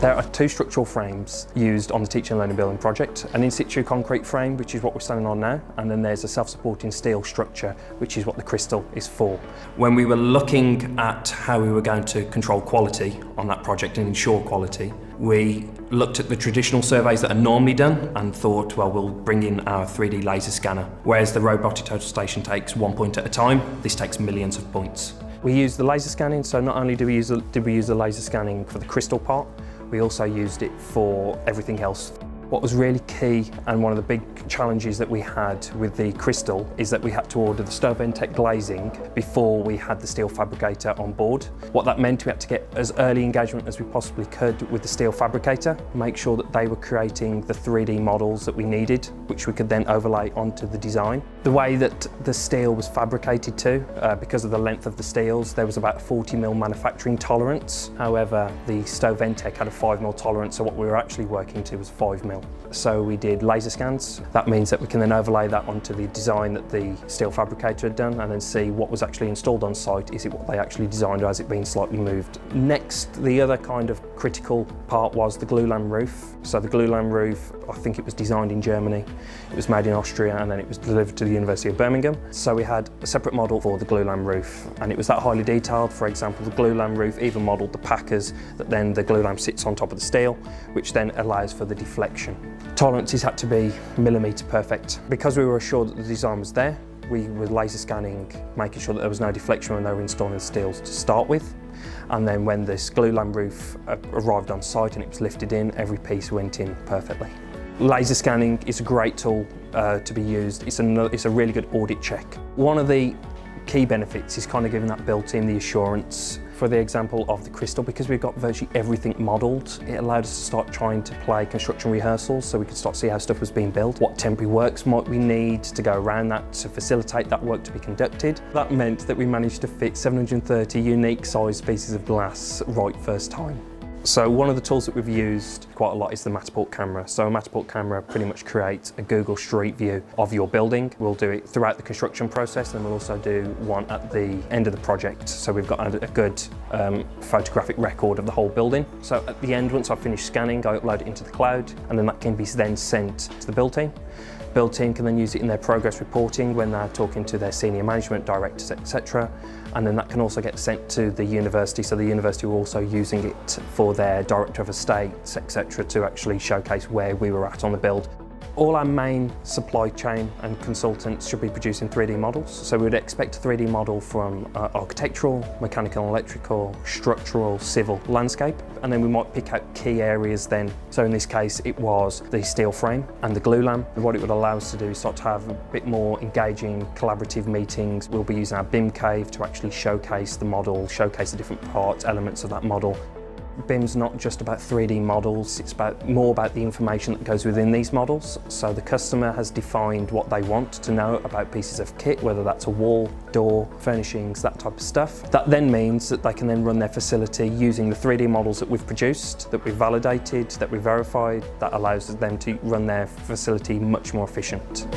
There are two structural frames used on the Teaching and Learning Building project, an in situ concrete frame, which is what we're standing on now, and then there's a self-supporting steel structure, which is what the crystal is for. When we were looking at how we were going to control quality on that project and ensure quality, we looked at the traditional surveys that are normally done and thought, well, we'll bring in our 3D laser scanner. Whereas the robotic total station takes 1 point at a time, this takes millions of points. We use the laser scanning, so not only did we use the laser scanning for the crystal part, we also used it for everything else. What was really key, and one of the big challenges that we had with the crystal, is that we had to order the stove end tech glazing before we had the steel fabricator on board. What that meant, we had to get as early engagement as we possibly could with the steel fabricator, make sure that they were creating the 3D models that we needed, which we could then overlay onto the design. The way that the steel was fabricated too, because of the length of the steels, there was about 40mm manufacturing tolerance. However, the stove end tech had a 5mm tolerance, so what we were actually working to was 5mm. So we did laser scans. That means that we can then overlay that onto the design that the steel fabricator had done and then see what was actually installed on site. Is it what they actually designed, or has it been slightly moved? Next, the other kind of critical part was the Glulam Roof. So the Glulam Roof, I think it was designed in Germany, it was made in Austria, and then it was delivered to the University of Birmingham. So we had a separate model for the Glulam Roof, and it was that highly detailed. For example, the Glulam Roof even modelled the packers that then the Glulam sits on top of the steel, which then allows for the deflection. Tolerances had to be millimetre perfect. Because we were assured that the design was there, we were laser scanning, making sure that there was no deflection when they were installing the steels to start with. And then when this Glulam Roof arrived on site and it was lifted in, every piece went in perfectly. Laser scanning is a great tool to be used. It's a really good audit check. One of the key benefits is kind of giving that built-in, the assurance. For the example of the crystal, because we've got virtually everything modelled, it allowed us to start trying to play construction rehearsals, so we could start to see how stuff was being built, what temporary works might we need to go around that to facilitate that work to be conducted. That meant that we managed to fit 730 unique sized pieces of glass right first time. So one of the tools that we've used quite a lot is the Matterport Camera. So a Matterport Camera pretty much creates a Google Street View of your building. We'll do it throughout the construction process, and we'll also do one at the end of the project. So we've got a good photographic record of the whole building. So at the end, once I've finished scanning, I upload it into the cloud, and then that can be then sent to the build team. Build team can then use it in their progress reporting when they're talking to their senior management directors, etc. And then that can also get sent to the university, so the university are also using it for their director of estates, etc., to actually showcase where we were at on the build. All our main supply chain and consultants should be producing 3D models. So we would expect a 3D model from architectural, mechanical and electrical, structural, civil, landscape, and then we might pick out key areas then. So in this case, it was the steel frame and the Glulam. What it would allow us to do is start to have a bit more engaging, collaborative meetings. We'll be using our BIM cave to actually showcase the model, showcase the different parts, elements of that model. BIM's not just about 3D models, it's more about the information that goes within these models. So the customer has defined what they want to know about pieces of kit, whether that's a wall, door, furnishings, that type of stuff. That then means that they can then run their facility using the 3D models that we've produced, that we've validated, that we've verified. That allows them to run their facility much more efficient.